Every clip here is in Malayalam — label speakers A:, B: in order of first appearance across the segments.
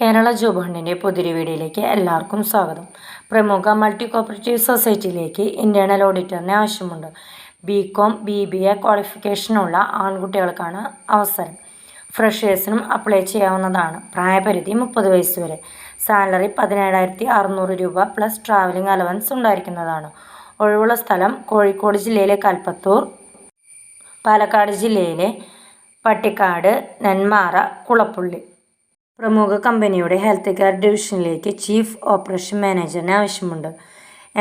A: കേരള ജോബ് ഹണ്ടിൻ്റെ പുതിയൊരു വീഡിയോയിലേക്ക് എല്ലാവർക്കും സ്വാഗതം. പ്രമുഖ മൾട്ടി കോപ്പറേറ്റീവ് സൊസൈറ്റിയിലേക്ക് ഇൻറ്റേർണൽ ഓഡിറ്ററിന് ആവശ്യമുണ്ട്. BCom BBA ക്വാളിഫിക്കേഷനുള്ള ആൺകുട്ടികൾക്കാണ് അവസരം. ഫ്രഷേഴ്സിനും അപ്ലൈ ചെയ്യാവുന്നതാണ്. പ്രായപരിധി 30 വയസ്സ് വരെ. സാലറി 17,600 രൂപ പ്ലസ് ട്രാവലിംഗ് അലവൻസ് ഉണ്ടായിരിക്കുന്നതാണ്. ഒഴിവുള്ള സ്ഥലം കോഴിക്കോട് ജില്ലയിലെ കൽപ്പത്തൂർ, പാലക്കാട് ജില്ലയിലെ പട്ടിക്കാട്, നെന്മാറ, കുളപ്പുള്ളി. പ്രമുഖ കമ്പനിയുടെ ഹെൽത്ത് കെയർ ഡിവിഷനിലേക്ക് ചീഫ് ഓപ്പറേഷൻ മാനേജറിന് ആവശ്യമുണ്ട്.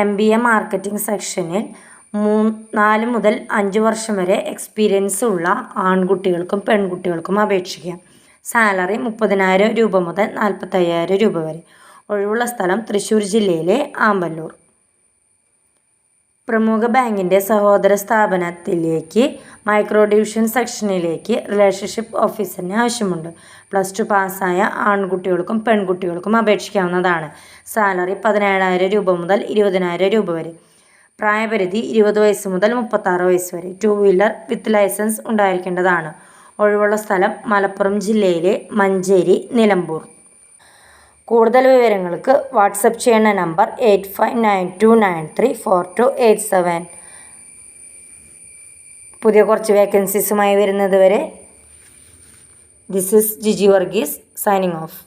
A: MBA മാർക്കറ്റിംഗ് സെക്ഷനിൽ 4 മുതൽ 5 വർഷം വരെ എക്സ്പീരിയൻസ് ഉള്ള ആൺകുട്ടികൾക്കും പെൺകുട്ടികൾക്കും അപേക്ഷിക്കാം. സാലറി 30,000 രൂപ മുതൽ 45,000 രൂപ വരെ. ഒഴിവുള്ള സ്ഥലം തൃശ്ശൂർ ജില്ലയിലെ ആമ്പല്ലൂർ. പ്രമുഖ ബാങ്കിൻ്റെ സഹോദര സ്ഥാപനത്തിലേക്ക് മൈക്രോ ഡിവിഷൻ സെക്ഷനിലേക്ക് റിലേഷൻഷിപ്പ് ഓഫീസറിന് ആവശ്യമുണ്ട്. +2 പാസ്സായ ആൺകുട്ടികൾക്കും പെൺകുട്ടികൾക്കും അപേക്ഷിക്കാവുന്നതാണ്. സാലറി 17,000 രൂപ മുതൽ 20,000 രൂപ വരെ. പ്രായപരിധി 20 വയസ്സ് മുതൽ 36 വയസ്സ് വരെ. 2 വീലർ വിത്ത് ലൈസൻസ് ഉണ്ടായിരിക്കേണ്ടതാണ്. ഒഴിവുള്ള സ്ഥലം മലപ്പുറം ജില്ലയിലെ മഞ്ചേരി, നിലമ്പൂർ. കൂടുതൽ വിവരങ്ങൾക്ക് വാട്സപ്പ് ചെയ്യുന്ന നമ്പർ 8592934287. പുതിയ കുറച്ച് വേക്കൻസീസുമായി വരുന്നത് വരെ this is Jiji Varghese signing of.